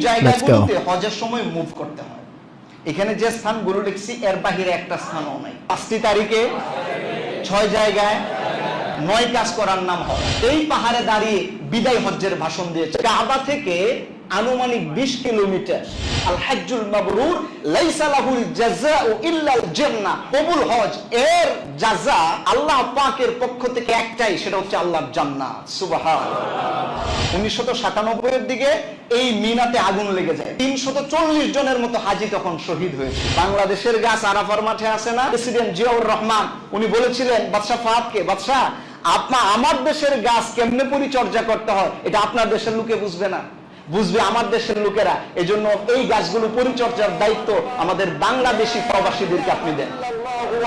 জায়গাগুলোতে হজের সময় মুভ করতে হয়। এখানে যে স্থানগুলো লিখছি এর বাহিরে একটা স্থানও নাই। 5টি তারিখে 6 জায়গায় 9 কাজ করার নাম হজ। এই পাহাড়ে দাঁড়িয়ে বিদায় হজ্জের ভাষণ দিয়েছে। কাবা থেকে আনুমানিক 20 কিলোমিটার। আল হজ্জুল মাবরুর লাইসা লাহুল জাযাউ ইল্লাল জান্নাহ। কবুল হজ এর জাযা আল্লাহ পাকের পক্ষ থেকে একটাই, সেটা হচ্ছে আল্লাহর জান্নাত। সুবহানাল্লাহ। 1997 এর দিকে এই মিনাতে আগুন লেগে যায়। 340 জনের মতো হাজী তখন শহীদ হয়েছে। বাংলাদেশের গাছ আরাফার মাঠে আছে না, প্রেসিডেন্ট জিয়াউর রহমান উনি বলেছিলেন বাদশা ফাহাদকে, বাদশা আমার দেশের গাছ কেমনে পরিচর্যা করতে হয় এটা আপনার দেশের লোকে বুঝবে না, বুঝবে আমার দেশের লোকেরা। এজন্য এই গাছগুলো পরিচর্যার দায়িত্ব আমাদের বাংলাদেশি প্রবাসীদেরকে আপনি দেন।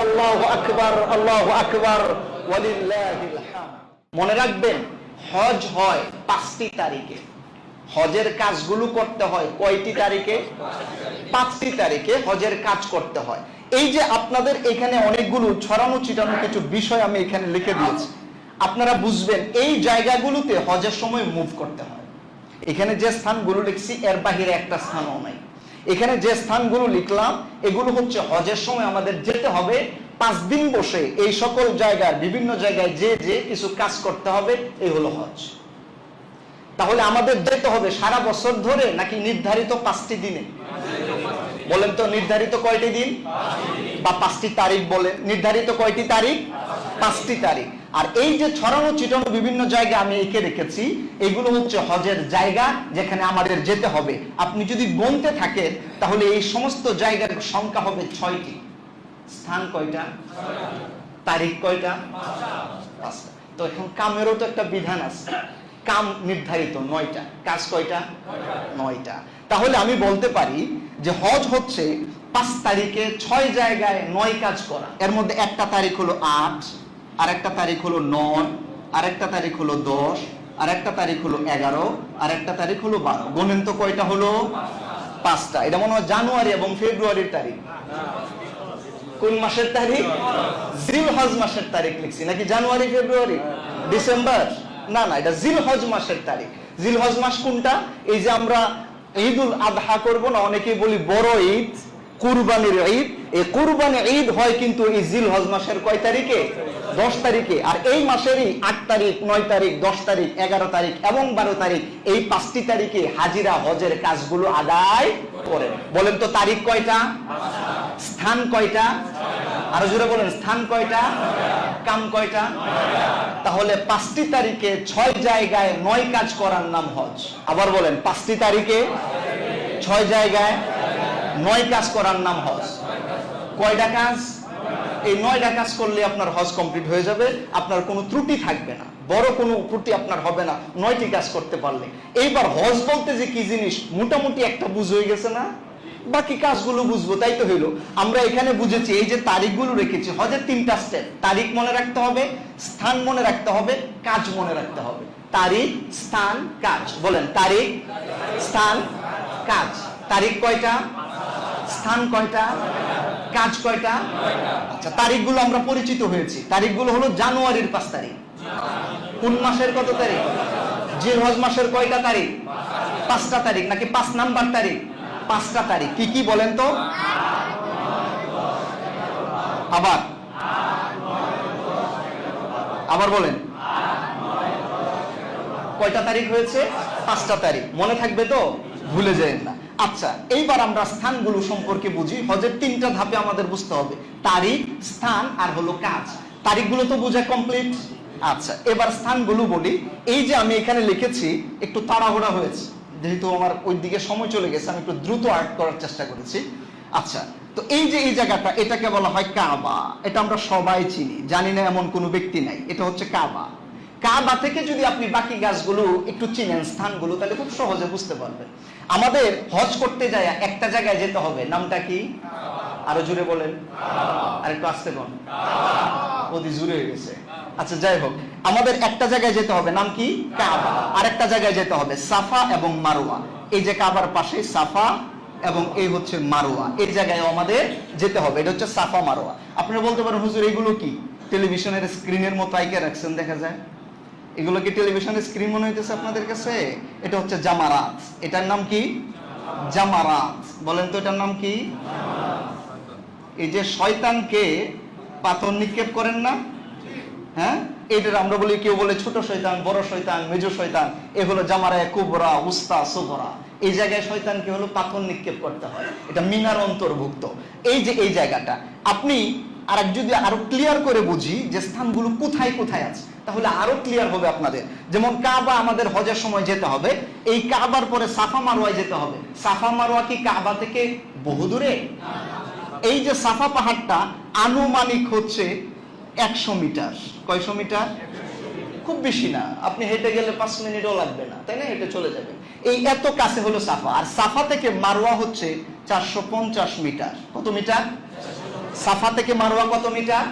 আল্লাহু আকবার, আল্লাহু আকবার, ওয়ালিল্লাহিল হামদ। মনে রাখবেন হজ হয় 5টি তারিখে। হজের কাজগুলো করতে হয় কয়টি তারিখে? 5টি তারিখে হজের কাজ করতে হয়। এই যে আপনাদের এখানে অনেকগুলো ছড়ানো ছিটানো কিছু বিষয় আমি এখানে লিখে দিয়েছি, আপনারা বুঝবেন এই জায়গাগুলোতে হজের সময় মুভ করতে হয়। এখানে যে স্থানগুলো লিখছি এর বাহিরে একটা স্থানও নাই। এখানে যে স্থানগুলো লিখলাম এগুলো হচ্ছে হজের সময় আমাদের যেতে হবে। 5 দিন বসে এই সকল জায়গার বিভিন্ন জায়গায় যে কিছু কাজ করতে হবে, এই হলো হজ। তাহলে আমাদের যেতে হবে সারা বছর ধরে নাকি নির্ধারিত 5টি দিনে? বলেন তো নির্ধারিত কয়টি দিন বা 5টি তারিখ বলেন? নির্ধারিত কয়টি তারিখ? 5টি তারিখ। আর এই যে ছড়ানো ছিটানো বিভিন্ন জায়গা আমি এঁকে রেখেছি, এগুলো হচ্ছে হজের জায়গা যেখানে আমাদের যেতে হবে। আপনি যদি গুনতে থাকেন তাহলে এই সমস্ত জায়গার সংখ্যা হবে 6টি। স্থান কয়টা? তারিখ কয়টা? 5টা। তো এখন কামেরও তো একটা বিধান আছে। কাম নির্ধারিত 9টা, কাজ কয়টা? 9টা। তাহলে আমি বলতে পারি যে হজ হচ্ছে 5 তারিখে 6 জায়গায় 9 কাজ করা। এর মধ্যে একটা তারিখ হলো 8, আর একটা তারিখ হলো 9, আর একটা তারিখ হলো 10, আর একটা তারিখ হলো 11, আর একটা তারিখ হলো 12। গুনেন তো কয়টা হলো? 5টা। এটা মনে হয় জানুয়ারি এবং ফেব্রুয়ারির তারিখ। কোন মাসের তারিখ? জিলহজ মাসের তারিখ লিখছি নাকি জানুয়ারি, ফেব্রুয়ারি, ডিসেম্বর? না না, এটা জিলহজ মাসের তারিখ। জিলহজ মাস কোনটা? এই যে আমরা ঈদুল আযহা করব না, অনেকেই বলি বড় ঈদ, কুরবানির ঈদ। এই কুরবানির ঈদ হয় কিন্তু এই জিলহজ মাসের কয় তারিখে? 10 তারিখে। আর এই মাসেরই 8 তারিখ, 9 তারিখ, 10 তারিখ, 11 তারিখ এবং 12 তারিখ, এই 5টি তারিখে হাজিরা হজের কাজগুলো আদায় করেন। বলেন তো তারিখ কয়টা? স্থান কয়টা? আরো জোরে বলেন, স্থান কয়টা? কাম কয়টা? তাহলে 5টি তারিখে 6 জায়গায় 9 কাজ করার নাম হজ। আবার বলেন, 5টি তারিখে 6 জায়গায় 9 কাজ করার নাম হজ। কয়টা কাজ? এই 9টা কাজ করলে আপনার হজ কমপ্লিট হয়ে যাবে, আপনার কোনো ত্রুটি থাকবে না, বড় কোনো ত্রুটি আপনার হবে না 9টি কাজ করতে পারলে। এইবার হজ বলতে যে কি জিনিস মোটামুটি একটা বুঝ হয়ে গেছে না? বাকি কাজগুলো বুঝবো, তাই তো হইলো। আমরা এখানে বুঝেছি এই যে তারিখগুলো রেখেছি, হজের 3টা স্টেপ। তারিখ মনে রাখতে হবে, স্থান মনে রাখতে হবে, কাজ মনে রাখতে হবে। তারিখ, স্থান, কাজ। বলেন তারিখ, স্থান, কাজ। তারিখ কয়টা? স্থান কয়টা? কাজ কয়টা? আচ্ছা, তারিখগুলো আমরা পরিচিত হয়েছি। তারিখগুলো হলো জানুয়ারির 5 তারিখ। কোন মাসের কত তারিখ? জিলহজ মাসের কয়টা তারিখ? 5টা তারিখ নাকি 5 নাম্বার তারিখ? 5টা তারিখ। কি কি বলেন তো? আবার আবার বলেন, কয়টা তারিখ হয়েছে? 5টা তারিখ। মনে থাকবে তো? ভুলে যাবেন না। আচ্ছা, এইবার আমরা স্থানগুলো সম্পর্কে বুঝি। হজের 3টা ধাপে আমাদের বুঝতে হবে, তারিখ, স্থান আর হলো কাজ। তারিখগুলো তো বোঝা কমপ্লিট। আচ্ছা, এবার স্থানগুলো বলি। এই যে আমি এখানে লিখেছি, একটু তাড়াহুড়া হয়েছে যেহেতু আমার ওই দিকে সময় চলে গেছে, আমি একটু দ্রুত আর্ট করার চেষ্টা করেছি। আচ্ছা, তো এই যে এই জায়গাটা, এটাকে বলা হয় কাবা। এটা আমরা সবাই চিনি, জানি না এমন কোনো ব্যক্তি নাই। এটা হচ্ছে কাবা। কাবা থেকে যদি আপনি বাকি গাছগুলো একটু চিনেন, স্থানগুলো, তাহলে খুব সহজে বুঝতে পারবেন। আমাদের হজ করতে যায় একটা জায়গায় যেতে হবে, নামটা কি? আরো জোরে বলেন, আর একটু আস্তে বলেন, অতি জোরে হয়ে গেছে। আচ্ছা, যাই হোক, আমাদের একটা জায়গায় যেতে হবে, নাম কি? কাবা। আর একটা জায়গায় যেতে হবে, সাফা এবং মারওয়া। এই যে কাবার পাশে সাফা এবং এই হচ্ছে মারওয়া, এই জায়গায় আমাদের যেতে হবে। এটা হচ্ছে সাফা মারওয়া। আপনারা বলতে পারেন, হুজুর এগুলো কি? টেলিভিশনের স্ক্রিনের মতো আইকে রাখছেন, দেখা যায়। এগুলো কি টেলিভিশনের স্ক্রিন মনে হইতেছে আপনাদের কাছে? এটা হচ্ছে জামারাত। এটার নাম কি? জামারাত। বলেন তো এটার নাম কি? এই যে শয়তানকে পাথর নিক্ষেপ করেন না, হ্যাঁ, এটার আমরা বলি, কেউ বলে ছোট শয়তান, বড় শয়তান, মেজো শয়তান, এগুলো জামারায়ে কুবরা, উস্তা, সুগরা। এই জায়গায় শয়তানকে হলো পাথর নিক্ষেপ করতে হয়, এটা মিনার অন্তর্ভুক্ত। এই যে এই জায়গাটা আপনি আর যদি আরো ক্লিয়ার করে বুঝি যে স্থানগুলো কোথায় কোথায় আছে, তাহলে আরো ক্লিয়ার হবে আপনাদের। যেমন কাবা আমাদের হজের সময় যেতে হবে, এই কাবার পরে সাফা মারওয়ায় যেতে হবে। সাফা মারওয়া কি কাবা থেকে বহু দূরে? এই যে সাফা পাহাড়টা আনুমানিক হচ্ছে 100 মিটার। কয়শো মিটার? খুব বেশি না, আপনি হেঁটে গেলে 5 মিনিটও লাগবে না, তাই না? হেঁটে চলে যাবেন। এই এত কাছে হলো সাফা। আর সাফা থেকে মারওয়া হচ্ছে 450 মিটার। কত মিটার? সাফা থেকে মারওয়া কত মিটার?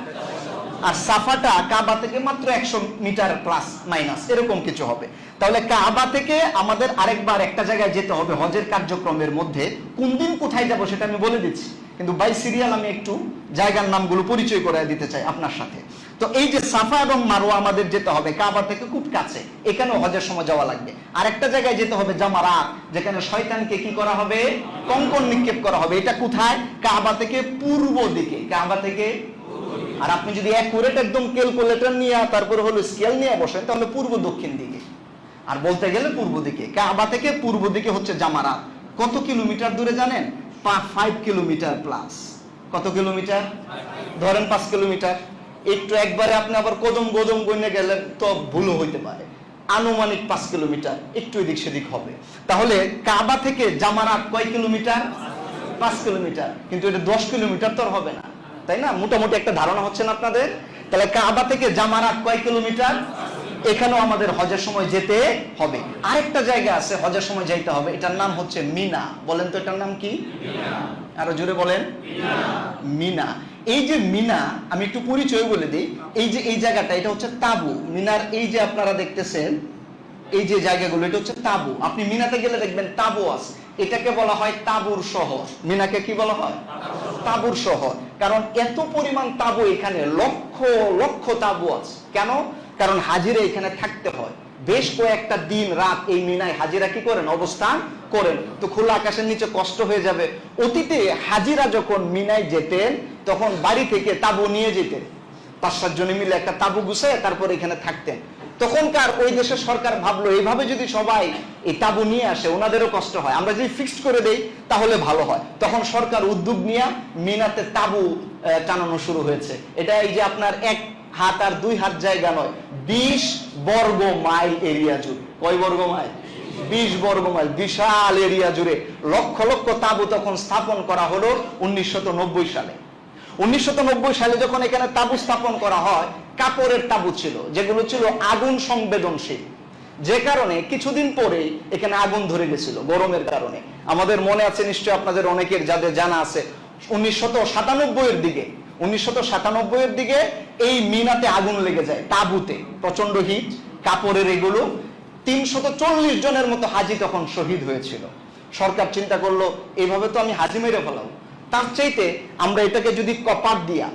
আর সাফাটা কাবা থেকে মাত্র 100 মিটার প্লাস মাইনাস এরকম কিছু হবে। তাহলে কাবা থেকে আমাদের আরেকবার একটা জায়গায় যেতে হবে হজের কার্যক্রমের মধ্যে। কোন দিন কোথায় যাব সেটা আমি বলে দিচ্ছি, কিন্তু বাই সিরিয়াল আমি একটু জায়গার নামগুলো পরিচয় করে দিতে চাই আপনার সাথে। তো এই যে সাফা এবং মারওয়া আমাদের যেতে হবে কাবা থেকে খুব কাছে, এখানেও হজের সময় যাওয়া লাগবে। আরেকটা জায়গায় যেতে হবে জামারাত, যেখানে শয়তানকে কি করা হবে? কঙ্কন নিক্ষেপ করা হবে। এটা কোথায়? কাবা থেকে পূর্ব দিকে। কাবা থেকে, আর আপনি যদি অ্যাকুরেট একদম ক্যালকুলেটর নিয়ে তারপর হলো স্কেল নিয়ে বসেন, তাহলে পূর্ব দক্ষিণ দিকে, আর বলতে গেলে পূর্ব দিকে। কাবা থেকে পূর্ব দিকে হচ্ছে জামারাত। কত কিলোমিটার দূরে জানেন? 5 কিলোমিটার প্লাস। কত কিলোমিটার? ধরেন 5 কিলোমিটার। একটু একবারে আপনি আবার কদম গদম গণে গেলেন তো ভুলও হইতে পারে। আনুমানিক 5 কিলোমিটার, একটু এদিক সেদিক হবে। তাহলে কাবা থেকে জামারাত কয় কিলোমিটার? 5 কিলোমিটার। কিন্তু এটা 10 কিলোমিটার তো হবে না, তাই না? মোটামুটি একটা ধারণা হচ্ছে না আপনাদের? তাহলে কাবা থেকে জামারাত কয় কিলোমিটার? এখানেও আমাদের হজের সময় যেতে হবে। আরেকটা জায়গা আছে হজের সময় যাইতে হবে, এটার নাম হচ্ছে মিনা। বলেন তো এটার নাম কি? আরো জোরে বলেন। মিনা। এই যে মিনা, আমি একটু পরিচয় বলে দিই। এই যে এই জায়গাটা, এটা হচ্ছে তাবু। মিনার এই যে আপনারা দেখতেছেন এই যে জায়গাগুলো, এটা হচ্ছে তাবু। আপনি মিনাতে গেলে দেখবেন তাবু আছে। এটাকে বলা হয় তাবুর শহর। মিনাকে কি বলা হয়? তাবুর শহর। কারণ এত পরিমাণ তাবু এখানে, লক্ষ লক্ষ তাবু আছে। কেন? কারণ হাজিরা এখানে থাকতে হয়। বেশ কয়েকটা দিন রাত এই মিনায় হাজিরা কি করেন? অবস্থান করেন। তো খোলা আকাশের নিচে কষ্ট হয়ে যাবে। অতীতে হাজিরা যখন মিনায় যেতেন তখন বাড়ি থেকে তাবু নিয়ে যেতেন, 5-7 জনে মিলে একটা তাবু গুছায় তারপর এখানে থাকতেন। তখনকার ওই দেশের সরকার ভাবলো এইভাবে যদি সবাই এই তাবু নিয়ে আসে ওনাদেরও কষ্ট হয়, আমরা যদি ফিক্সড করে দেই তাহলে ভালো হয়। তখন সরকার উদ্যোগ নিয়ে মিনাতে তাবু টানানো শুরু হয়েছে। এটা এই যে আপনার 1 হাত আর 2 হাত জায়গা নয়, 20 বর্গ মাইল এরিয়া জুড়ে। কয় বর্গ মাইল? 20 বর্গ মাইল, বিশাল এরিয়া জুড়ে লক্ষ লক্ষ তাবু তখন স্থাপন করা হলো 1990 সালে। 1990 সালে যখন এখানে তাবু স্থাপন করা হয়, কাপড়ের তাবু ছিল, যেগুলো ছিল আগুন সংবেদনশীল। যে কারণে কিছুদিন পরে এখানে আগুন ধরে গেছিল গরমের কারণে। আমাদের মনে আছে নিশ্চয়, আপনাদের অনেকের যাদের জানা আছে, 1997 এর দিকে এই মিনাতে আগুন লেগে যায় তাবুতে, প্রচন্ড হিট, কাপড়ের এগুলো। 340 জনের মতো হাজি তখন শহীদ হয়েছিল। সরকার চিন্তা করলো এইভাবে তো আমি হাজি মেরে ফেলাবো, তার চাইতে আমরা এটাকে যদি কপার দিয়া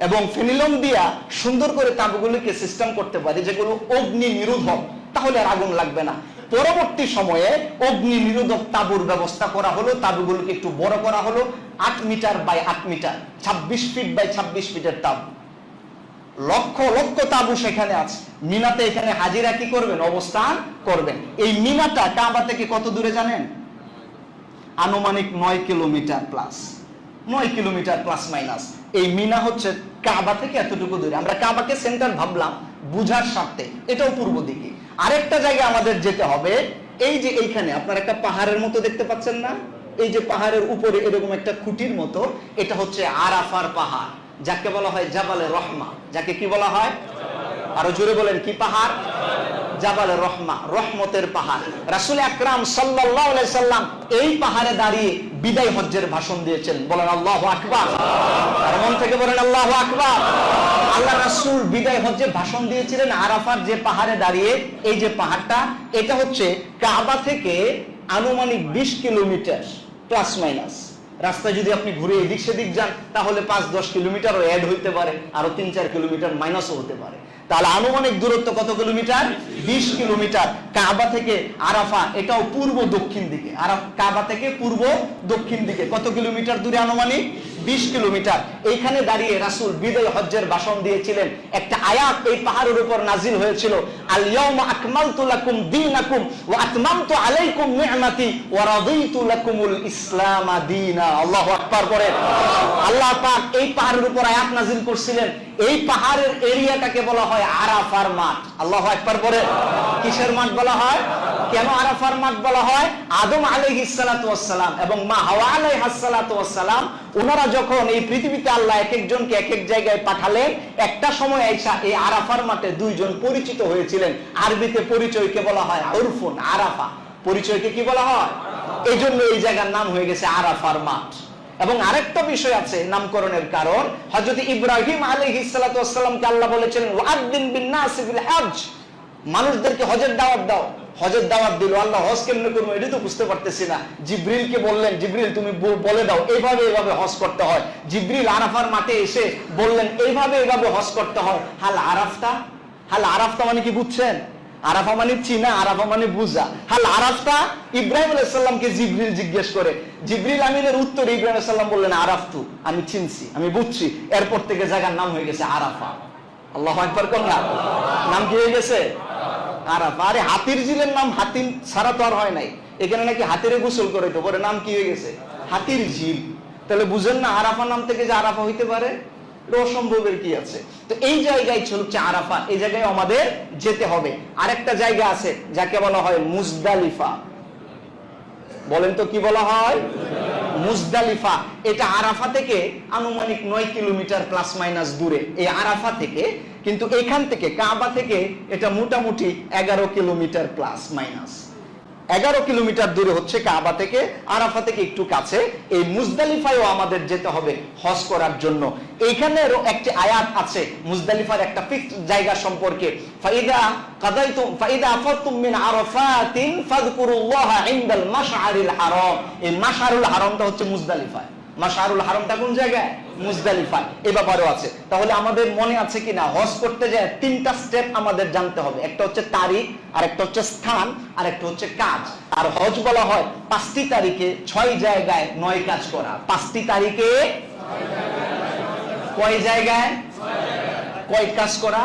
এবং ফেনিলন দিয়া সুন্দর করে তাবুগুলিকে সিস্টেম করতে পারি যেগুলো অগ্নি নিরোধক, তাহলে আর আগুন লাগবে না। পরবর্তী সময়ে অগ্নি নিরোধক তাবুর ব্যবস্থা করা হলো, তাবুগুলোকে একটু বড় করা হলো, 8 meter by 8 meter, 26 feet by 26 ফিটের তাবু। লক্ষ লক্ষ তাবু সেখানে আছে মিনাতে। এখানে হাজিরা কি করবেন? অবস্থান করবেন। এই মিনাটা কাবা থেকে কত দূরে জানেন? আনুমানিক 9 kilometre plus, 9 kilometre plus minus. এই মিনা হচ্ছে কাবা থেকে এতটুকু দূরে। আমরা কাবাকে সেন্টার ভাবলাম বুঝার স্বার্থে, এটাও পূর্ব দিকে। আরেকটা জায়গায় আমাদের যেতে হবে, এই যে এইখানে আপনার একটা পাহাড়ের মতো দেখতে পাচ্ছেন না? এই যে পাহাড়ের উপরে এরকম একটা খুঁটির মতো, এটা হচ্ছে আরাফার পাহাড়, যাকে বলা হয় জাবালে রহমা। যাকে কি বলা হয়? আরো জোরে বলেন, কি পাহাড়? জাবালে রহমা, রহমতের পাহাড়। রাসূল আকরাম সাল্লাল্লাহু আলাইহি সাল্লাম এই পাহাড়ে দাঁড়িয়ে বিদায় হজ্জের ভাষণ দিয়েছেন। বলেন আল্লাহু আকবার। আর মন থেকে বলেন আল্লাহু আকবার। আল্লাহ রাসূল বিদায় হজ্জে ভাষণ দিয়েছিলেন আরাফার যে পাহাড়ে দাঁড়িয়ে। এই যে পাহাড়টা, এটা হচ্ছে কাবা থেকে আনুমানিক 20 কিলোমিটার প্লাস মাইনাস। রাস্তায় যদি আপনি ঘুরে এদিক সেদিক যান তাহলে 5-10 কিলোমিটারও অ্যাড হইতে পারে, আরো 3-4 কিলোমিটার মাইনাসও হতে পারে। তাহলে আনুমানিক দূরত্ব কত কিলোমিটার? 20 কিলোমিটার। কাবা থেকে আরাফা এটাও পূর্ব দক্ষিণ দিকে, কাবা থেকে পূর্ব দক্ষিণ দিকে কত কিলোমিটার দূরে? আনুমানিক 20 কিলোমিটার। এইখানে দাঁড়িয়ে রাসূল বিদায় হজ্জের ভাষণ দিয়েছিলেন। একটা আয়াত এই পাহাড়ের উপর নাজিল হয়েছিল, আল ইয়াউমা আকমালতু লাকুম দীনাকুম ওয়া আতমামতু আলাইকুম নি'মাতি ওয়া রাদিতু লাকুমুল ইসলাম দীনা। আল্লাহু আকবার বলেন। আল্লাহ পাক এই পাহাড়ের উপর আয়াত নাজিল করছিলেন। এই পাহাড়ের এরিয়াটাকে বলা হয় আরাফার মাঠ। আল্লাহু আকবার বলেন। কিসের মাঠ বলা হয়? কেন আরাফার মাঠ বলা হয়? আদম আলাইহিস সালাতু ওয়াস সালাম এবং মা হাওয়া আলাইহাস সালাতু ওয়াস সালাম ওনারা যখন এই পৃথিবীতে আল্লাহ এক একজনকে এক এক জায়গায় পাঠালেন, একটা সময় আইসা এই আরাফার মাঠে দুইজন পরিচিত হয়েছিলেন। আরবিতে পরিচয়কে বলা হয় উরফুন, আরাফা। পরিচয়কে কি বলা হয়? এই জন্য এই জায়গার নাম হয়ে গেছে আরাফার মাঠ। এবং আরেকটা বিষয় আছে নামকরণের কারণ, হযরত ইব্রাহিম আলাইহিস সালাতু ওয়াস সালামকে আল্লাহ বলেছিলেন ওয়া'আদ্দিন বিন-নাসি ফিল হজ, মানুষদেরকে হজের দাওয়াত দাও। হজের দাওয়াত দিল। আল্লাহ হজ কেমনে করবো এটা তো বুঝতে পারতেছি না। জিবরিলকে বললেন, জিবরিল তুমি বলে দাও এইভাবে এইভাবে হজ করতে হয়। জিবরিল আরাফার মাঠে এসে বললেন এইভাবে এইভাবে হজ করতে হয়। হাল আরাফতা মানে কি বুঝছেন? আরাফা মানে চিনা, আরাফা মানে বুঝা। হাল আরাফতা ইব্রাহিম আলাইহিস সালামকে জিবরিল জিজ্ঞেস করে। জিবরিল আমিনের উত্তর ইব্রাহিম আলাইহিস সালাম বললেন আরাফতু, আমি চিনছি, আমি বুঝছি। এরপর থেকে জায়গার নাম হয়ে গেছে আরাফা। আল্লাহু আকবার কোন না? নাম কি হয়ে গেছে? আরাফা। আরে হাতির ঝিলের নাম হাতি ছাড়া তো আর হয় নাই। এখানে নাকি হাতিরে গোসল করে তো পরে নাম কি হয়ে গেছে? হাতির ঝিল। তাহলে বুঝেন না আরাফা নাম থেকে যে আরাফা হইতে পারে? অসম্ভবের কি আছে? তো এই জায়গায় হচ্ছে আরাফা। এই জায়গায় আমাদের যেতে হবে। আরেকটা জায়গা আছে যাকে বলা হয় মুজদালিফা। বলেন তো কি বলা হয়? মুজদালিফা। এটা আরাফা থেকে আনুমানিক 9 কিলোমিটার প্লাস মাইনাস দূরে। এই আরাফা থেকে, কিন্তু এখান থেকে কাবা থেকে এটা মোটামুটি 11 কিলোমিটার প্লাস মাইনাস। 11 কিলোমিটার দূরে হচ্ছে কাবা থেকে। আরাফা থেকে একটু কাছে। এই মুজদালিফায়ও আমাদের যেতে হবে হজ করার জন্য। এইখানেরও একটি আয়াত আছে মুজদালিফার একটা ফিক্সড জায়গা সম্পর্কে, ফাইদা আফাদতুম মিন আরাফাতিন ফাযকুরুল্লাহা ইনদাল মাশআরিল হারাম। এই মাশআরুল হারামটা হচ্ছে মুজদালিফায়। মাশআরুল হারামটা কোন জায়গায়? মুজদালিফায়। এই ব্যাপারও আছে। তাহলে আমাদের মনে আছে কিনা হজ করতে যায় 3টা স্টেপ আমাদের জানতে হবে। একটা হচ্ছে তারিখ, আর একটা হচ্ছে স্থান, আর একটা হচ্ছে কাজ। আর হজ বলা হয় 5টি তারিখে 6 জায়গায় 9 কাজ করা। 5টি তারিখে কয় জায়গায় কয় কাজ করা?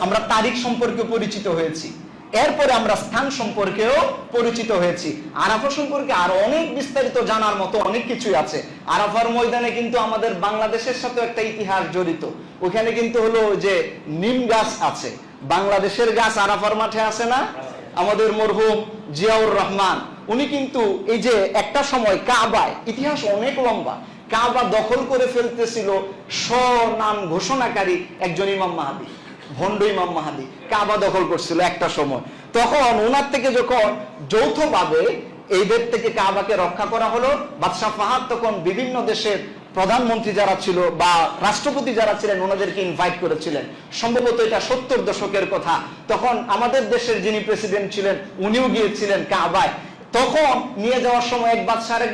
আমরা তারিখ সম্পর্কে পরিচিত হয়েছি। এরপরে আমরা স্থান সম্পর্কেও পরিচিত হয়েছি। আরাফা সম্পর্কে আরো অনেক বিস্তারিত জানার মতো অনেক কিছুই আছে। আরাফার ময়দানে কিন্তু আমাদের বাংলাদেশের সাথে একটা ইতিহাস জড়িত। ওখানে কিন্তু হলো যে নিম গাছ আছে। বাংলাদেশের গাছ আরাফার মাঠে আছে না? আমাদের মরহুম জিয়াউর রহমান উনি কিন্তু এই যে একটা সময় কাবায়, ইতিহাস অনেক লম্বা, কাবা দখল করে ফেলতেছিল স্বনাম ঘোষণাকারী একজন ইমাম মাহাদি, ভণ্ড ইমাম মাহাদি কাবা দখল করছিল একটা সময়। তখন ওনার থেকে যখন যৌথভাবে এইদের থেকে কাবাকে রক্ষা করা হলো, বাদশাহ ফাহাদ তখন বিভিন্ন দেশের প্রধানমন্ত্রী যারা ছিল বা রাষ্ট্রপতি যারা ছিলেন ওনাদেরকে ইনভাইট করেছিলেন। সম্ভবত এটা 70 দশকের কথা। তখন আমাদের দেশের যিনি প্রেসিডেন্ট ছিলেন উনিও গিয়েছিলেন কাবায়। তখন নিয়ে যাওয়ার সময় এক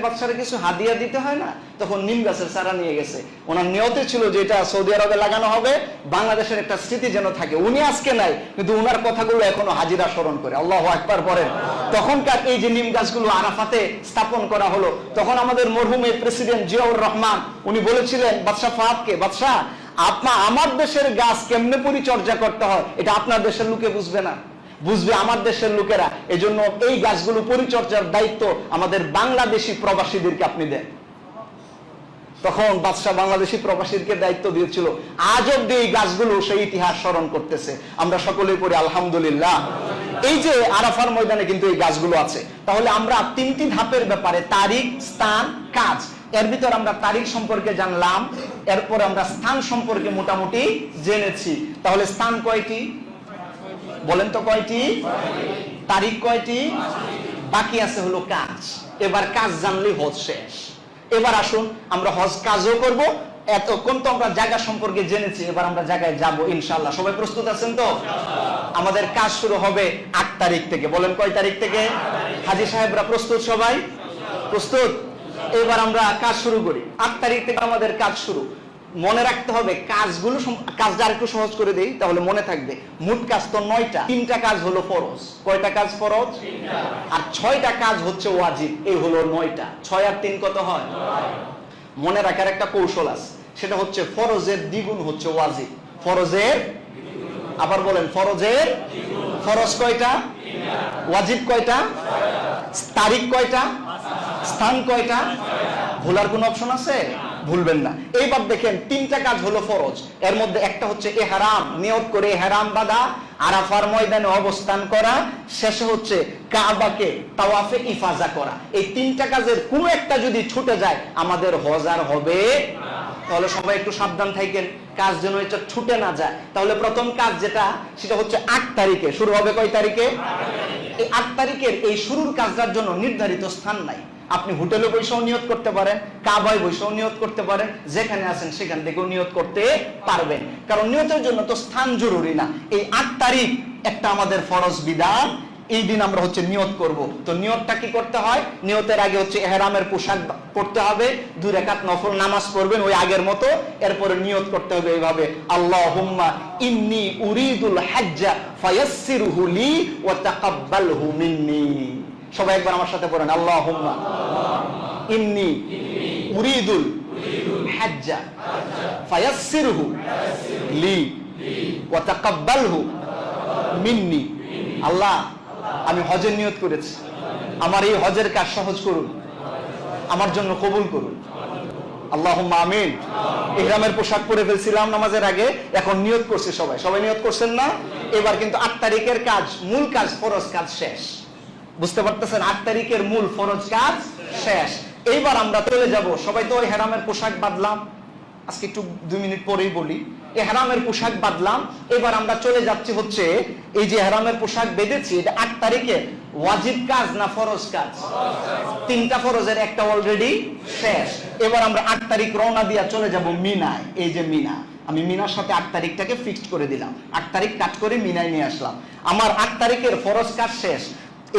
বাদশারে কিছু হাদিয়া দিতে হয় না, তখন নিম গাছের চারা নিয়ে গেছে। ওনার নিয়তে ছিল যে এটা সৌদি আরবে লাগানো হবে, বাংলাদেশের একটা স্মৃতি যেন থাকে। উনি আজকে নাই, কিন্তু উনার কথাগুলো এখনো হাজিরা স্মরণ করে। আল্লাহু আকবার পড়েন। তখনকার এই যে নিম গাছগুলো আরাফাতে স্থাপন করা হলো, তখন আমাদের মরহুমের প্রেসিডেন্ট জিয়াউর রহমান উনি বলেছিলেন বাদশাহ ফাহাদকে, বাদশাহ আমার দেশের গাছ কেমনে পরিচর্যা করতে হয় এটা আপনার দেশের লোকে বুঝবে না, বুঝবে আমার দেশের লোকেরা। এজন্য এই গাছগুলো পরিচর্যার দায়িত্ব আমাদের বাংলাদেশি প্রবাসীদেরকে আপনি দেন। তখন বাদশাহ বাংলাদেশি প্রবাসীদেরকে দায়িত্ব দিয়েছিল। আজ অব্দি এই গাছগুলো সেই ইতিহাস স্মরণ করতেছে। আমরা সকলেই পড়ি আলহামদুলিল্লাহ। এই যে আরাফার ময়দানে কিন্তু এই গাছগুলো আছে। তাহলে আমরা 3টি ধাপের ব্যাপারে, তারিখ, স্থান, কাজ, এর ভিতর আমরা তারিখ সম্পর্কে জানলাম, এরপর আমরা স্থান সম্পর্কে মোটামুটি জেনেছি। তাহলে স্থান কয়টি বলেন তো? কয়টি? তারিখ কয়টি? বাকি আছে হলো কাজ। এবার কাজ জানলেই হজ শেষ। এবার আসুন আমরা হজ কাজও করব। এতক্ষণ তো আমরা জায়গা সম্পর্কে জেনেছি, এবার আমরা জায়গায় যাব ইনশাআল্লাহ। সবাই প্রস্তুত আছেন তো? আমাদের কাজ শুরু হবে 8 তারিখ থেকে। বলেন কয় তারিখ থেকে? হাজী সাহেবরা প্রস্তুত? সবাই প্রস্তুত? এবার আমরা কাজ শুরু করি। 8 তারিখ থেকে আমাদের কাজ শুরু। মনে রাখতে হবে কাজগুলো, কাজটা আরেকটু সহজ করে দেই তাহলে মনে থাকবে। মোট কাজ তো 9টা, 3টা কাজ হলো ফরজ। কয়টা কাজ ফরজ? আর 6টা কাজ হচ্ছে ওয়াজিব। এই হলো 9টা। 6 আর 3 কত হয়? মনে রাখার একটা কৌশল আছে, সেটা হচ্ছে ফরজের দ্বিগুণ হচ্ছে ওয়াজিব। ফরজের, আবার বলেন, ফরজের, ফরজ কয়টা? ওয়াজিব কয়টা? তারিখ কয়টা? স্থান কয়টা? ভুলার কোন অপশন আছে? ভুলবেন না। এইবার দেখেন 3টা কাজ হলো ফরজ, এর মধ্যে একটা হচ্ছে ইহরাম, নিয়ত করে ইহরাম বাঁধা, আরাফার ময়দানে অবস্থান করা, শেষে হচ্ছে কাবাকে তাওয়াফে ইফাজা করা। এই 3টা কাজের কোনো একটা যদি ছুটে যায় আমাদের হজ আর হবে। তাহলে সবাই একটু সাবধান থাকেন, কাজ যেন এটা ছুটে না যায়। তাহলে প্রথম কাজ যেটা, সেটা হচ্ছে 8 তারিখে শুরু হবে। কয় তারিখে? এই 8 তারিখের এই শুরুর কাজটার জন্য নির্ধারিত স্থান নাই। আপনি হোটেলে বসেও নিয়ত করতে পারেন, কাবায় বসেও নিয়ত করতে পারেন, যেখানে আছেন সেখান থেকেও নিয়ত করতে পারবেন, কারণ নিয়তের জন্য তো স্থান জরুরি না। এই 8 তারিখ একটা আমাদের ফরজ বিধান, এই দিন আমরা হচ্ছে নিয়ত করব। তো নিয়তটা কি করতে হয়? নিয়তের আগে হচ্ছে ইহরামের পোশাক পরতে হবে, 2 রাকাত নফল নামাজ পড়বেন ওই আগের মতো, এরপরে নিয়ত করতে হবে এইভাবে, আল্লাহুম্মা ইন্নী উরিদুল হাজ্জা ফায়াসসিরহু লি ওয়া তাকাব্বালহু মিন্নি। সবাই একবার আমার সাথে পড়েন, আল্লাহুম্মা ইন্নী উরিদুল হাজ্জা ফায়াসসিরহু লি ওয়া তাকাব্বালহু মিন্নি। আল্লাহ, আমি হজের নিয়ত করেছি, আমার এই হজের কাজ সহজ করুন, আমার জন্য কবুল করুন। আল্লাহুম্মা আমিন। ইহরামের পোশাক পরে ফেলছিলাম নামাজের আগে, এখন নিয়ত করছি। সবাই সবাই নিয়ত করছেন না? এবার কিন্তু 8 তারিখের কাজ, মূল কাজ, ফরজ কাজ শেষ। বুঝতে পারতেছেন? 8 তারিখের মূল ফরজ কাজ শেষ। এইবার আমরা চলে যাব, সবাই তো ইহরামের পোশাক বাঁধলাম, আজকে একটু 2 মিনিট পরেই বলি, ইহরামের পোশাক বাঁধলাম। এবার আমরা চলে যাচ্ছি হচ্ছে, এই যে ইহরামের পোশাক বেঁধেছি, এটা 8 তারিখে ওয়াজিব কাজ না ফরজ কাজ? 3টা ফরজের একটা অলরেডি শেষ। এবার আমরা 8 তারিখ রওনা দিয়া চলে যাব মিনায়। এই যে মিনা, আমি মিনার সাথে 8 তারিখটাকে ফিক্সড করে দিলাম, 8 তারিখ কাজ করে মিনায় নিয়ে আসলাম। আমার 8 তারিখের ফরজ কাজ শেষ।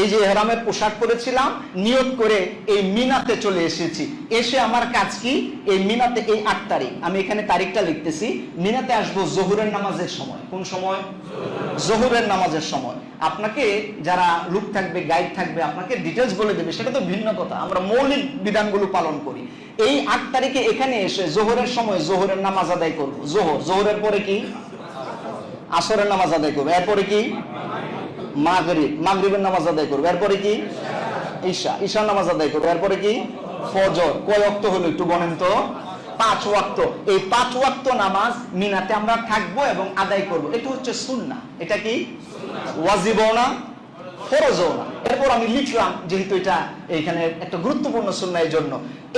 এই যে ইহরামের পোশাক পরেছিলাম, নিয়ত করে এই মিনাতে চলে এসেছি। এসে আমার কাজ কি? এই মিনাতে, এই 8 তারিখ, আমি এখানে তারিখটা লিখতেছি, মিনাতে আসবো জোহরের নামাজের সময়। কোন সময়? জোহরের নামাজের সময়। আপনাকে যারা লোক থাকবে, গাইড থাকবে, আপনাকে ডিটেলস বলে দেবে, সেটা তো ভিন্ন কথা। আমরা মৌলিক বিধানগুলো পালন করি। এই 8 তারিখে এখানে এসে জোহরের সময় জোহরের নামাজ আদায় করবো। জোহরের পরে কি? আসরের নামাজ আদায় করবো। এরপরে কি? মাগরিব, মাগরিবের নামাজ আদায় করবো। এরপরে কি? ঈশা, ঈশার নামাজ আদায় করবো। এরপরে কি? ফজর। কয় ওয়াক্ত হলো একটু বলেন তো? 5 ওয়াক্ত। এই 5 ওয়াক্ত নামাজ মিনাতে আমরা থাকবো এবং আদায় করবো। এটা হচ্ছে সুন্নাহ। এটা কি? ওয়াজিবও না, ফরজও না। এরপর আমি লিখলাম, যেহেতু এটা এইখানে একটা গুরুত্বপূর্ণ সুন্নাহ, এই জন্য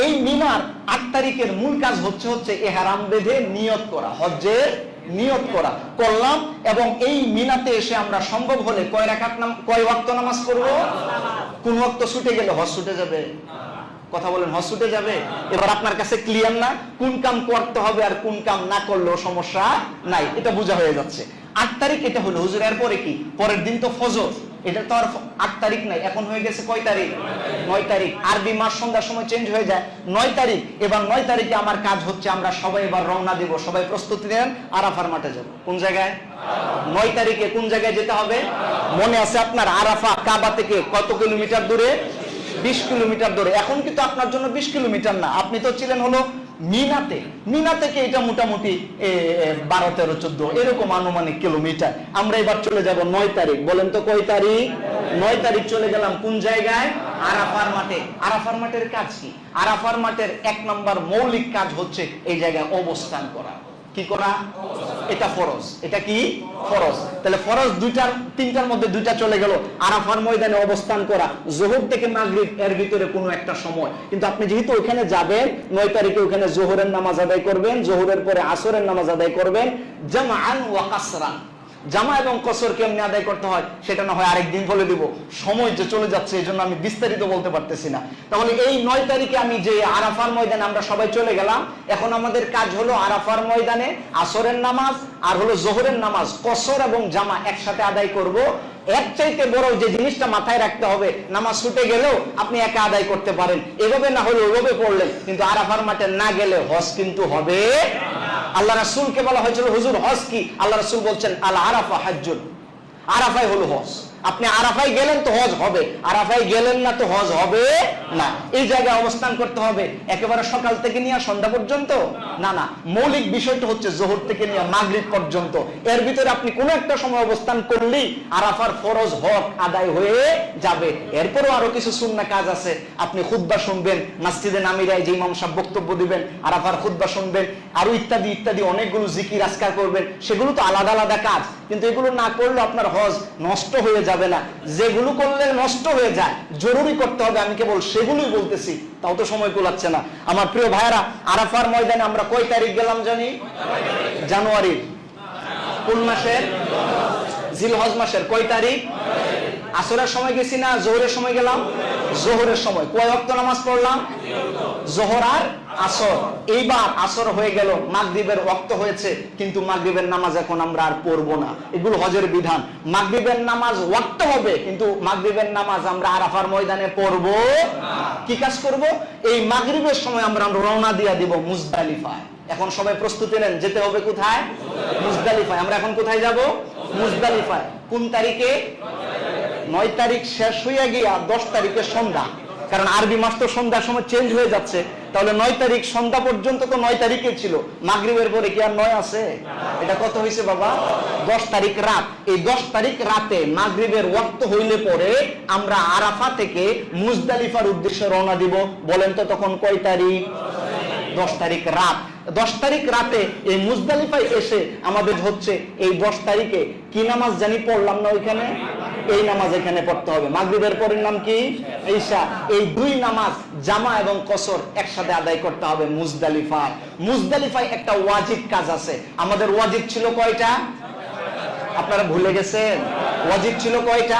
এই মিনার 8 তারিখের মূল কাজ হচ্ছে ইহরাম বেঁধে নিয়ত করা, হজ্জের নিয়ত করা করলাম। এবং এই মিনাতে এসে আমরা সম্ভব হলে কয় ওয়াক্ত নামাজ পড়বো? কোন ওয়াক্ত ছুটে গেলে হজ ছুটে যাবে? কথা বলেন, হজ ছুটে যাবে? এবার আপনার কাছে ক্লিয়ার না? কোন কাম করতে হবে আর কোন কাম না করলেও সমস্যা নাই, এটা বোঝা হয়ে যাচ্ছে। 8 তারিখ এটা হলো। হুজুর এরপরে কি? পরের দিন তো ফজর, এটা তো আর 8 তারিখ নাই, এখন হয়ে গেছে কয় তারিখ? 9 তারিখ। আরবি মাস সন্ধ্যার সময় চেঞ্জ হয়ে যায়, 9 তারিখ। এবার 9 তারিখে আমার কাজ হচ্ছে, আমরা সবাই এবার রওনা দেব। সবাই প্রস্তুতি নেন, আরাফার মাঠে যাব। কোন জায়গায়? 9 তারিখে কোন জায়গায় যেতে হবে? মনে আছে আপনার? আরাফা কাবা থেকে কত কিলোমিটার দূরে? 20 কিলোমিটার দূরে। এখন কিন্তু আপনার জন্য 20 কিলোমিটার না, আপনি তো ছিলেন হলো মিনাতে। মিনা থেকে এটা মোটামুটি 12, 13, 14 এরকম আনুমানিক কিলোমিটার। আমরা এবার চলে যাব 9 তারিখ। বলেন তো কয় তারিখ? 9 তারিখ চলে গেলাম কোন জায়গায়? আরাফার মাঠে। আরাফার মাঠের কাজ কি? আরাফার মাঠের 1 নম্বর মৌলিক কাজ হচ্ছে এই জায়গায় অবস্থান করা। কি করা? এটা ফরজ। এটা কি? ফরজ। তাহলে ফরজ 3টার মধ্যে 2টা চলে গেল। আরাফার ময়দানে অবস্থান করা, যোহর থেকে মাগরিব এর ভিতরে কোনো একটা সময়। কিন্তু আপনি যেহেতু ওখানে যাবেন 9 তারিখে, ওখানে যোহরের নামাজ আদায় করবেন, যোহরের পরে আসরের নামাজ আদায় করবেন, জামআন ওয়া কাসরান। জামা এবং কসর কেমনে আদায় করতে হয় সেটা না হয় আরেকদিন বলে দিব, সময় যে চলে যাচ্ছে এই জন্য আমি বিস্তারিত বলতে পারতেছি না। তাহলে এই 9 তারিখে আমি যে আরাফার ময়দানে আমরা সবাই চলে গেলাম, এখন আমাদের কাজ হলো আরাফার ময়দানে আসরের নামাজ আর হলো জোহরের নামাজ, কসর এবং জামা একসাথে আদায় করব। এর চাইতে বড় যে জিনিসটা মাথায় রাখতে হবে, নামাজ ছুটে গেলেও আপনি একা আদায় করতে পারেন, এভাবে না হলে ওভাবে পড়লেন, কিন্তু আরাফার মাঠে না গেলে হজ কিন্তু হবে। আল্লাহ রাসূলকে বলা হয়েছিল হুজুর হজ কি? আল্লাহ রাসূল বলছেন আল আরাফা হাজ্জুন, আরাফাই হলো হজ। আপনি আরাফায় গেলেন তো হজ হবে, আরাফায় গেলেন না তো হজ হবে না। এই জায়গায় অবস্থান করতে হবে একেবারে সকাল থেকে নিয়ে সন্ধ্যা পর্যন্ত না, না, মৌলিক বিষয়টা হচ্ছে যোহর থেকে নিয়ে মাগরিব পর্যন্ত। এর ভিতরে আপনি কোনো একটা সময় অবস্থান করলেই আরাফার ফরজ হক আদায় হয়ে যাবে। এরপরও আরো কিছু সুন্নাহ কাজ আছে। আপনি খুতবা শুনবেন, মসজিদে নামিরায় যে ইমাম সাহেব বক্তব্য দিবেন, আরাফার খুতবা শুনবেন, আরো ইত্যাদি ইত্যাদি অনেকগুলো জিকির আজকার করবেন, সেগুলো তো আলাদা আলাদা কাজ। কিন্তু এগুলো না করলে আপনার হজ নষ্ট হয়ে যাবে না। যেগুলো করলে নষ্ট হয়ে যায় জরুরি করতে হবে, আমি কেবল সেগুলোই বলতেছি, তাও তো সময় কুলাচ্ছে না। আমার প্রিয় ভাইরা, আরাফার ময়দানে আমরা কয় তারিখ গেলাম জানি? জানুয়ারির কোন মাসের? জিলহজ মাসের কয় তারিখ? আসরের সময় গেছি না জোহরের সময় গেলাম? জোহরের সময়। কয় ওয়াক্ত নামাজ পড়লাম? জোহর আর আসর। এইবার আসর হয়ে গেল, মাগরিবের ওয়াক্ত হয়েছে, কিন্তু মাগরিবের নামাজ এখন আমরা আর পড়বো না। এগুলো হজের বিধান। মাগরিবের নামাজ ওয়াক্ত হবে, কিন্তু মাগরিবের নামাজ আমরা আরাফার ময়দানে পড়বো। কি কাজ করব? এই মাগরিবের সময় আমরা রওনা দিয়া দিব মুজদালিফায়। এখন সবাই প্রস্তুতি নেন, যেতে হবে কোথায়? মুজদালিফায়। আমরা এখন কোথায় যাব? মুজদালিফায়। কোন তারিখে? 9 তারিখ শেষ হইয়া গিয়া 10 তারিখের সন্ধ্যা, কারণ আরবি মাস তো সন্ধ্যার সময় চেঞ্জ হয়ে যাচ্ছে। তাহলে 9 তারিখ সন্ধ্যা পর্যন্ত তো 9 তারিখে ছিল, মাগরিবের পরে কি আর 9 আছে? এটা কত হয়েছে বাবা? 10 তারিখ রাত। এই 10 তারিখ রাতে মাগরিবের ওয়াক্ত হইলে পরে আমরা আরাফা থেকে মুজদালিফার উদ্দেশ্যে রওনা দিব। বলেন তো তখন কয় তারিখ? 10 তারিখ রাত। 10 তারিখ রাতে এই মুজদালিফায় এসে আমাদের হচ্ছে এই 10 তারিখে কি নামাজ জানি পড়লাম না ওইখানে? এই নামাজ এখানে পড়তে হবে। মাগরিবের পরের নাম কি? ঈশা। এই দুই নামাজ জামা এবং কসর একসাথে আদায় করতে হবে মুজদালিফায়। মুজদালিফায় একটা ওয়াজিব কাজ আছে। আমাদের ওয়াজিব ছিল কয়টা? আপনারা ভুলে গেছেন? ওয়াজিব ছিল কয়টা?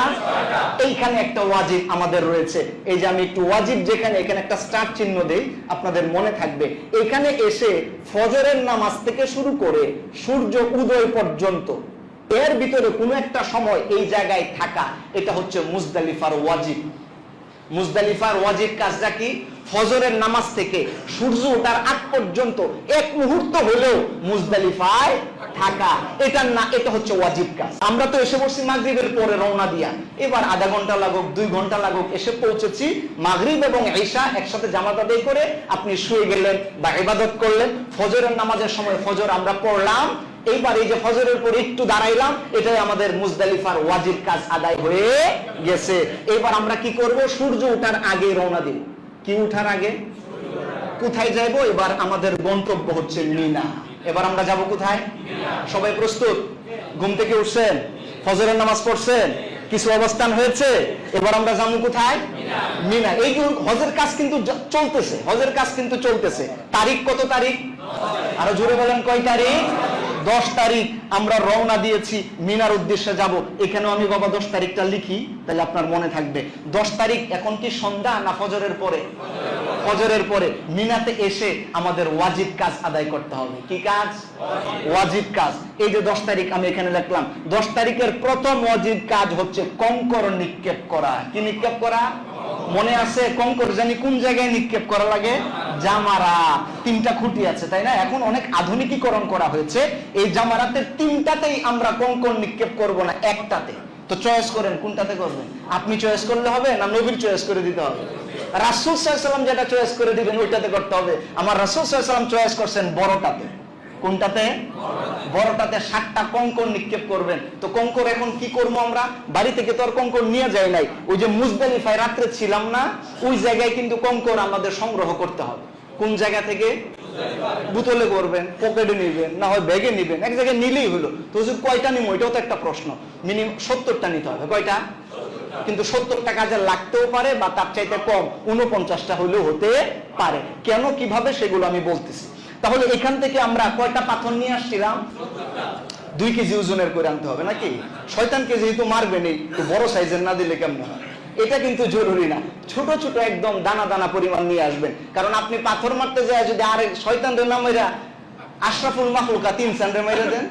এইখানে একটা ওয়াজিব আমাদের রয়েছে। এই যে আমি একটু ওয়াজিব যেখানে, এখানে একটা স্টার চিহ্ন দেই, আপনাদের মনে থাকবে। এখানে এসে ফজরের নামাজ থেকে শুরু করে সূর্য উদয় পর্যন্ত এর ভিতরে কোনো একটা সময় এই জায়গায় থাকা, এটা হচ্ছে মুজদালিফার ওয়াজিব। মুজদালিফার ওয়াজিব কাজটা কি? ফজরের নামাজ থেকে সূর্য ওঠার আগ পর্যন্ত এক মুহূর্ত হলেও মুজদালিফায় থাকা, এটা না, এটা হচ্ছে ওয়াজিব কাজ। আমরা তো এসে বসছি মাগরিবের পরে রওনা দিয়া, এবার আধা ঘন্টা লাগুক 2 ঘন্টা লাগুক এসে পৌঁছেছি। মাগরিব এবং ঈশা একসাথে জামাত আদায় করে আপনি শুয়ে গেলেন বা ইবাদত করলেন। ফজরের নামাজের সময় ফজর আমরা পড়লাম, এইবার এই যে ফজরের পরে একটু দাঁড়াইলাম, এটাই আমাদের মুজদালিফার ওয়াজিব কাজ আদায় হয়ে গেছে। এবার আমরা কি করব? সূর্য ওঠার আগে রওনা দিব। কি উঠার আগে? কোথায় যাব? এবার আমাদের গন্তব্য হচ্ছে মিনা। এবার আমরা যাব কোথায়? সবাই প্রস্তুত? ঘুম থেকে উঠছেন, ফজরের নামাজ পড়ছেন, কিছু অবস্থান হয়েছে, এবার আমরা যাবো কোথায়? মিনা। এই হজের কাজ কিন্তু চলতেছে, হজের কাজ কিন্তু চলতেছে। তারিখ কত তারিখ? আরো জোরে বলেন, কয় তারিখ? 10 তারিখ আমরা রওনা দিয়েছি মিনার উদ্দেশ্যে যাব। এখানেও আমি বাবা 10 তারিখটা লিখি, তাহলে আপনার মনে থাকবে। 10 তারিখ এখন কি সন্ধ্যা না ফজরের পরে? ফজরের পরে মিনাতে এসে আমাদের ওয়াজিব কাজ আদায় করতে হবে। কি কাজ? ওয়াজিব কাজ। এই যে 10 তারিখ আমি এখানে লিখলাম, 10 তারিখের প্রথম ওয়াজিব কাজ হচ্ছে কঙ্কর নিক্ষেপ করা। কি নিক্ষেপ করা? মনে আছে কঙ্কর জানি কোন জায়গায় নিক্ষেপ করা লাগে? জামারা। 3টা খুঁটি আছে, তাই না? এখন অনেক আধুনিকীকরণ করা হয়েছে। এই জামারাতের 3টাতেই আমরা কঙ্কর নিক্ষেপ করব না, একটাতে। তো চয়েস করেন কোনটাতে করবেন। আপনি চয়েস করলে হবে না নবীর চয়েস করে দিতে হবে? রাসূল সাল্লাল্লাহু আলাইহি ওয়াসাল্লাম যেটা চয়েস করে দিবেন ওইটাতে করতে হবে। আমার রাসূল সাল্লাল্লাহু আলাইহি ওয়াসাল্লাম চয়েস করছেন বড়টাতে। কোনটাতে? বড়টাতে 7টা কঙ্কর নিক্ষেপ করবেন। তো কঙ্কর এখন কি করবো আমরা? বাড়ি থেকে তো আর কঙ্কর নিয়ে যাই নাই, ওই যে মুজদালিফায় রাত্রে ছিলাম না, ওই জায়গায় কিন্তু কঙ্কর আমাদের সংগ্রহ করতে হবে। কোন জায়গা থেকে? বোতলে করবেন, পকেটে নিবেন, না হয় ব্যাগে নিবেন, এক জায়গায় নিলেই হলো। তো হুজুর কয়টা নিব? এটাও তো একটা প্রশ্ন। মিনিমাম 70টা নিতে হবে। কয়টা? কিন্তু 70টা কাজে লাগতেও পারে বা তার চাইতে কম 49টা হলেও হতে পারে। কেন, কিভাবে, সেগুলো আমি বলতেছি। তাহলে এখান থেকে আমরা কয়টা পাথর নিয়ে আসছিলাম? 2 কেজি ওজনের করে আনতে হবে নাকি? শয়তানকে যেহেতু মারবে নেই, বড় সাইজের না দিলে কেমন হয়? এটা কিন্তু জরুরি না, ছোট ছোট একদম দানা দানা পরিমাণ নিয়ে আসবেন। কারণ আপনি পাথর মারতে যায় যদি আরেক শয়তানের নাম মেরা আশরাফুল মাখলুকা 3 সেন্টে মেরে দেন,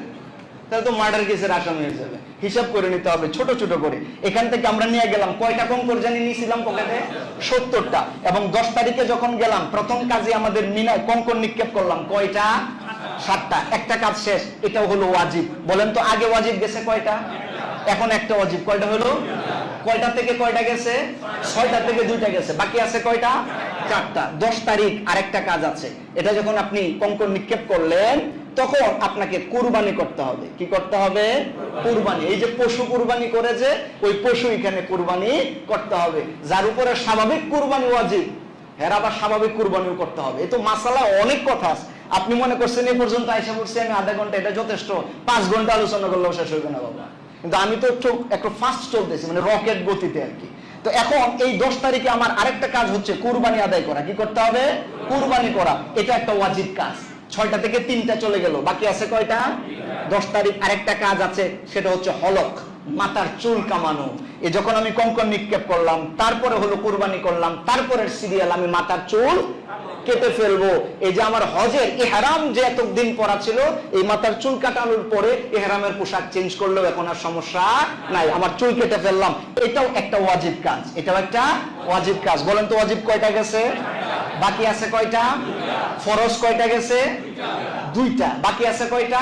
তাহলে তো মার্ডার কেসের আসামি হয়ে যাবে। হিসাব করে নিতে হবে ছোট ছোট করে। এখান থেকে আমরা নিয়ে গেলাম কয়টা কঙ্কর জানি নিয়েছিলাম পকেটে? 70টা। এবং 10 তারিখে যখন গেলাম প্রথম কাজে আমাদের মিনায় কঙ্কর নিক্ষেপ করলাম কয়টা? 7টা, একটা কাজ শেষ। এটাও হলো ওয়াজিব। বলেন তো আগে ওয়াজিব গেছে কয়টা? এখন একটা ওয়াজিব। কয়টা হলো? কয়টা থেকে কয়টা গেছে? 6টা থেকে 2টা গেছে। বাকি আছে কয়টা? 4টা। 10 তারিখ আরেকটা কাজ আছে। এটা যখন আপনি কঙ্কর নিক্ষেপ করলেন তখন আপনাকে কুরবানি করতে হবে। কি করতে হবে? কুরবানি। এই যে পশু কুরবানি করে যে ওই পশু এখানে কুরবানি করতে হবে। যার উপরে স্বাভাবিক কুরবানি ওয়াজিব, এর আবার স্বাভাবিক কুরবানিও করতে হবে। এই তো মাসালা অনেক কথা আছে। আপনি মনে করছেন এই পর্যন্ত আইসা পড়ছি আমি আধা ঘন্টা, এটা যথেষ্ট। 5 ঘন্টা আলোচনা করলেও শেষ হইবে না বাবা। কিন্তু আমি তো একটু ফাস্ট চলতেছি, মানে রকেট গতিতে আর কি। তো এখন এই 10 তারিখে আমার আরেকটা কাজ হচ্ছে কুরবানি আদায় করা। কি করতে হবে? কুরবানি করা। এটা একটা ওয়াজিব কাজ। 6টা থেকে 3টা চলে গেল। বাকি আছে কয়টা? 10 তারিখ আরেকটা কাজ আছে, সেটা হচ্ছে হলক, মাথার চুল কামানো। এই যখন আমি কঙ্কর নিক্ষেপ করলাম, তারপরে হলো কুরবানি করলাম, তারপরের সিরিয়াল আমি মাথার চুল কেটে ফেলবো। এই যে আমার হজের ইহরাম যে এতদিন পরা ছিল, এই মাথার চুল কাটানোর পরে ইহরামের পোশাক চেঞ্জ করলেও এখন আর সমস্যা নাই, আমার চুল কেটে ফেললাম। এটাও একটা ওয়াজিব কাজ। এটাও একটা ওয়াজিব কাজ। বলেন তো ওয়াজিব কয়টা গেছে? বাকি আছে কয়টা? ফরজ কয়টা গেছে? 2টা। বাকি আছে কয়টা?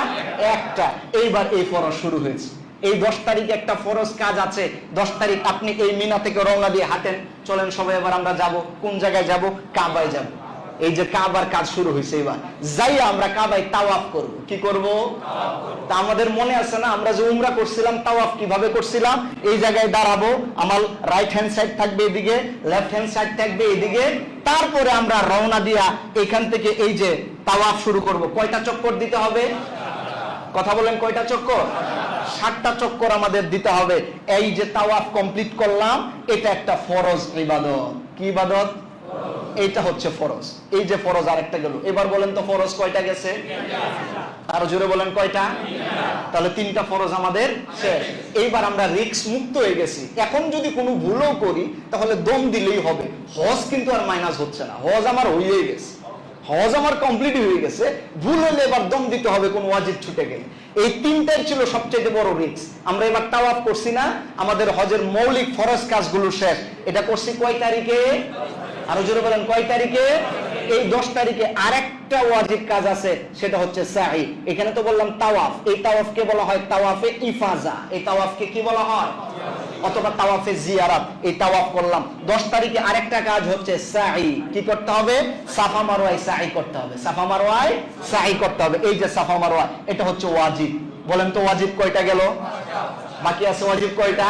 1টা। এইবার এই ফরজ শুরু হয়েছে। এই 10 তারিখে একটা ফরজ কাজ আছে। 10 তারিখ আপনি এই মিনা থেকে রওনা দিয়ে হাঁটেন, চলেন সবাই এবার আমরা যাব। কোন জায়গায় যাব? কাবায় যাব। এই যে কাবার কাজ শুরু হয়েছে, এবার যাই আমরা কাবায় তাওয়াফ করব। কি করব? তা আমাদের মনে আছে না, আমরা যে উমরা করছিলাম তাওয়াফ কিভাবে করছিলাম? এই জায়গায় দাঁড়াবো, আমার রাইট হ্যান্ড সাইড থাকবে এদিকে, লেফট হ্যান্ড সাইড থাকবে এদিকে। তারপরে আমরা রওনা দিয়া এখান থেকে এই যে তাওয়াফ শুরু করব। কয়টা চক্কর দিতে হবে? কথা বলেন, কয়টা চক্কর? 7টা চক্কর আমাদের দিতে হবে। এই যে তাওয়াফ কমপ্লিট করলাম, এটা একটা ফরজ ইবাদত। কি ইবাদত? এইটা হচ্ছে ফরজ। এই যে ফরজ আরেকটা গেল। এবার বলেন তো ফরজ কয়টা গেছে? আরো জোরে বলেন কয়টা? তাহলে 3টা ফরজ আমাদের শেষ। এইবার আমরা রিস্ক মুক্ত হয়ে গেছি। এখন যদি কোনো ভুলও করি তাহলে দম দিলেই হবে। হজ কিন্তু আর মাইনাস হচ্ছে না, হজ আমার হয়েই গেছে, হজ আমার কমপ্লিট হয়ে গেছে। ভুল হলে এবার দম দিতে হবে কোন ওয়াজিব ছুটে গেলে। এই 3টাই ছিল সবচেয়ে বড় রিস্ক। আমরা এবার তাওয়াফ করছি না, আমাদের হজের মৌলিক ফরজ কাজগুলো শেষ। এটা করছি কয় তারিখে? আরো জোরে বলেন, কয় তারিখে? এই 10 তারিখে আরেকটা ওয়াজিব কাজ আছে, সেটা হচ্ছে সাই। এখানে তো বললাম তাওয়াফ। এই তাওয়াফকে বলা হয় তাওয়াফে ইফাজা। এই তাওয়াফকে কি বলা হয়? অথবা তাওয়াফে জিয়ারাত। এই তাওয়াফ করলাম। 10 তারিখে আরেকটা কাজ হচ্ছে সাই। কি করতে হবে? সাফা মারওয়ায় সাই করতে হবে। সাফা মারওয়ায় সাই করতে হবে। এই যে সাফা মারওয়া, এটা হচ্ছে ওয়াজিব। বলেন তো ওয়াজিব কয়টা গেল? বাকি আছে ওয়াজিব কয়টা?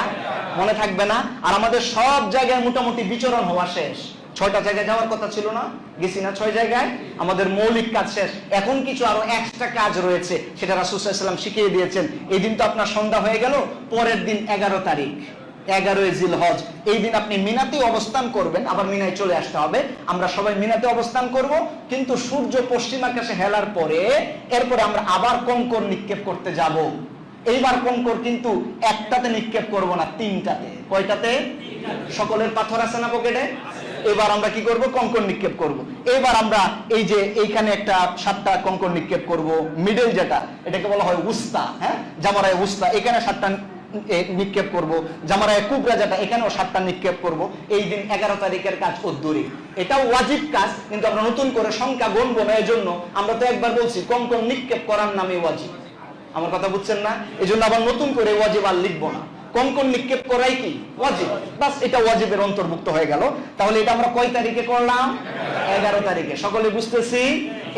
মনে থাকবে না? আর আমাদের সব জায়গায় মোটামুটি বিচরণ হওয়া শেষ। 6টা জায়গায় যাওয়ার কথা ছিল না, গেছি না 6 জায়গায়। আমাদের মৌলিক কাজ শেষ। এখন কিছু আরো এক্সট্রা কাজ রয়েছে, সেটা রাসূল সাল্লাল্লাহু আলাইহি ওয়াসাল্লাম শিখিয়ে দিয়েছেন। এই দিন তো আপনার সন্ধ্যা হয়ে গেল। পরের দিন 11 তারিখ, 11 জিলহজ। এই দিন আপনি মিনাতে অবস্থান করবেন, আবার মিনায় চলে আসতে হবে। আমরা সবাই মিনাতে অবস্থান করব, কিন্তু সূর্য পশ্চিম আকাশে হেলার পরে এরপরে আমরা আবার কঙ্কর নিক্ষেপ করতে যাব। এইবার কঙ্কর কিন্তু একটাতে নিক্ষেপ করব না, 3টাতে। কয়টাতে? সকলের পাথর আছে না পকেটে? এবার আমরা কি করব? কঙ্কর নিক্ষেপ করব। এবার আমরা এই যে এইখানে একটা 7টা কঙ্কর নিক্ষেপ করব। মিডল যেটা, এটাকে বলা হয় উস্তা। হ্যাঁ, জামারায়ে উস্তা, এখানে 7টা নিক্ষেপ করব। জামারায়ে কুবরা যেটা, এখানেও 7টা নিক্ষেপ করব। এই দিন 11 তারিখের কাজ অদ্দুরি। এটাও ওয়াজিব কাজ, কিন্তু আমরা নতুন করে সংখ্যা গণবো না। এই জন্য আমরা তো একবার বলছি কঙ্কর নিক্ষেপ করার নামে ওয়াজিব। আমার কথা বুঝছেন না? এই জন্য আবার নতুন করে ওয়াজিব আর লিখবো না। কঙ্কর নিক্ষেপ করাই কি ওয়াজিব, বাস এটা ওয়াজিবের অন্তর্ভুক্ত হয়ে গেল। তাহলে এটা আমরা কয় তারিখে করলাম? 11 তারিখে। সকলে বুঝতেছি?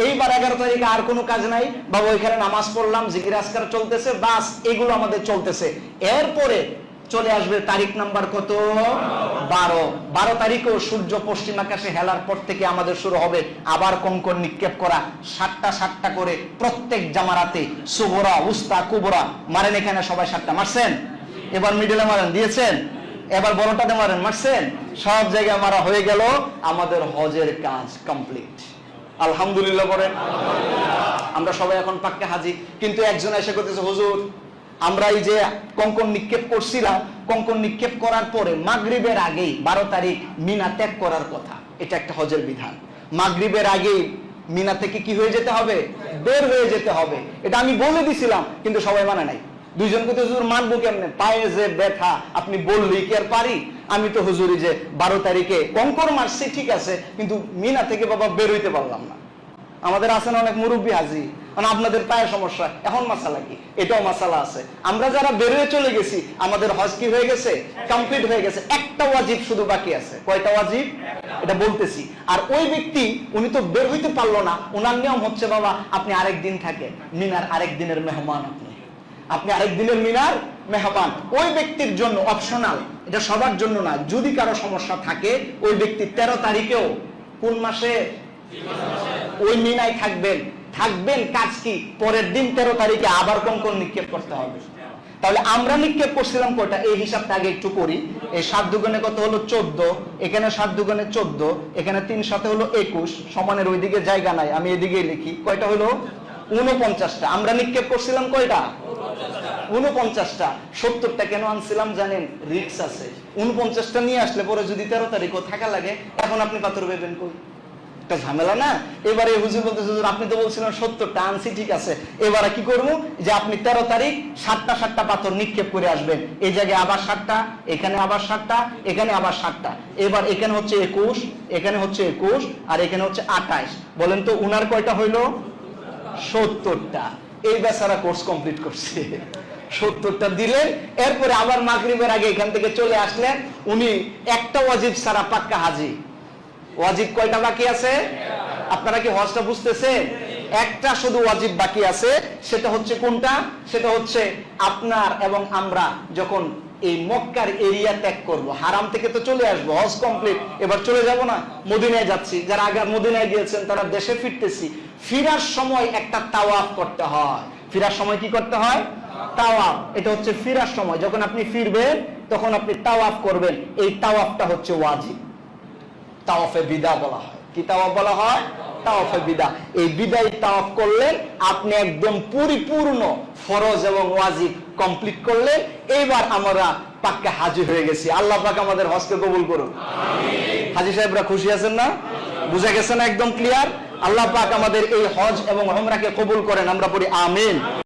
এইবার 11 তারিখে আর কোনো কাজ নাই বাবা, ওইখানে নামাজ পড়লাম, জিকির আজকার চলতেছে, বাস এগুলো আমাদের চলতেছে। এরপরে চলে আসবে তারিখ নাম্বার কত? 12। 12 তারিখেও সূর্য পশ্চিম আকাশে হেলার পর থেকে আমাদের শুরু হবে আবার কঙ্কর নিক্ষেপ করা। 7টা করে প্রত্যেক জামারাতে, সুগরা, উস্তা, কুবরা মারেন। এখানে সবাই 7টা মারছেন। এবার মিডলে মারেন, দিয়েছেন। এবার বড়টাতে মারেন, মারছেন। সব জায়গায় মারা হয়ে গেল। আমাদের হজের কাজ কমপ্লিট। আলহামদুলিল্লাহ বলেন। আমরা সবাই এখন পাক্কা হাজি। কিন্তু একজন এসে করতেছে, হুজুর আমরা এই যে কঙ্কর নিক্ষেপ করছিলাম, কঙ্কর নিক্ষেপ করার পরে মাগরিবের আগেই 12 তারিখ মিনা ত্যাগ করার কথা। এটা একটা হজের বিধান। মাগরিবের আগেই মিনা থেকে কি হয়ে যেতে হবে? বের হয়ে যেতে হবে। এটা আমি বলে দিছিলাম, কিন্তু সবাই মানে নাই। দুইজনকে তো হুজুর মানবো কেমনে? পায়ে যে ব্যথা, আপনি বললেই কি আর পারি? আমি তো হুজুরি যে 12 তারিখে কঙ্কর মারছি ঠিক আছে, কিন্তু মিনা থেকে বাবা বের হইতে পারলাম না। আমাদের আছেন অনেক মুরব্বী হাজি, মানে আপনাদের পায়ে সমস্যা, এখন মাসালা কি? এটাও মাসালা আছে। আমরা যারা বেরিয়ে চলে গেছি, আমাদের হজ কি হয়ে গেছে? কমপ্লিট হয়ে গেছে। একটা ওয়াজিব শুধু বাকি আছে। কয়টা ওয়াজিব? এটা বলতেছি। আর ওই ব্যক্তি, উনি তো বের হইতে পারলো না, ওনার নিয়ম হচ্ছে বাবা আপনি আরেক দিন থাকেন, মিনার আরেক দিনের মেহমান, আপনি আরেক দিনের মিনার মেহমান। ওই ব্যক্তির জন্য অপশনাল, এটা সবার জন্য না। যদি কারো সমস্যা থাকে, ওই ব্যক্তি 13 তারিখেও কোন মাসে ওই মিনায় থাকবেন। কাজ কি? পরের দিন 13 তারিখে আবার কঙ্কন নিক্ষেপ করতে হবে। তাহলে আমরা নিক্ষেপ করছিলাম কয়টা? এই হিসাবটা আগে একটু করি। এই 7 দুগুণে কত হলো? 14। এখানে 7 দুগুণে 14, এখানে 3 সাথে হলো 21। সমানের ওইদিকে জায়গা নাই, আমি এদিকে লিখি। কয়টা হলো? 49টা। আমরা নিক্ষেপ করছিলাম কয়টা? 49টা। 70টা কেন আনছিলাম জানেন? রিস্ক আছে। 49টা নিয়ে আসলে পরে যদি 13 তারিখও থাকা লাগে, এখন আপনি পাথর বেবেন কই? একটা ঝামেলা না? এবারে হুজুর বলতেছে, হুজুর আপনি তো বলছিলেন 70টা আনছি, ঠিক আছে, এবারে কি করবো? যে আপনি 13 তারিখ 7টা পাথর নিক্ষেপ করে আসবেন। এই জায়গায় আবার 7টা, এখানে আবার 7টা, এখানে আবার 7টা। এবার এখানে হচ্ছে 21, এখানে হচ্ছে 21, আর এখানে হচ্ছে 28। বলেন তো উনার কয়টা হইলো? 70টা। এই বেচারা কোর্স কমপ্লিট করছে, 70টা দিলেন। এরপরে আবার মাগরিবের আগে এখান থেকে চলে আসলেন। উনি একটা ওয়াজিব ছাড়া পাক্কা হাজি। ওয়াজিব কয়টা বাকি আছে? আপনারা কি হজটা বুঝতেছেন? একটা শুধু ওয়াজিব বাকি আছে। সেটা হচ্ছে কোনটা? সেটা হচ্ছে আপনার এবং আমরা যখন এই মক্কার এরিয়া ত্যাগ করব, হারাম থেকে তো চলে আসবো, হজ কমপ্লিট, এবার চলে যাব না, মদিনায় যাচ্ছি। যারা আগে মদিনায় গিয়েছেন তারা দেশে ফিরতেছি। ফিরার সময় একটা তাওয়াফ করতে হয়। ফিরার সময় কি করতে হয়? তাওয়াফ। এটা হচ্ছে ফিরার সময়, যখন আপনি ফিরবেন তখন আপনি তাওয়াফ করবেন। এই তাওয়াফটা হচ্ছে ওয়াজিব, তাওয়াফে বিদা বলা হয়। কি তাওয়াফ বলা হয়? তাওয়াফে বিদা। এই বিদায় তাওয়াফ করলেন, আপনি একদম পরিপূর্ণ ফরজ এবং ওয়াজিব কমপ্লিট করলেন। এইবার আমরা পাক্কা হাজি হয়ে গেছি। আল্লাহ পাক আমাদের হজকে কবুল করুন। হাজি সাহেবরা খুশি আছেন না? বুঝে গেছেন একদম ক্লিয়ার? আল্লাহ পাক আমাদের এই হজ এবং উমরাকে কবুল করেন। আমরা পড়ি আমিন।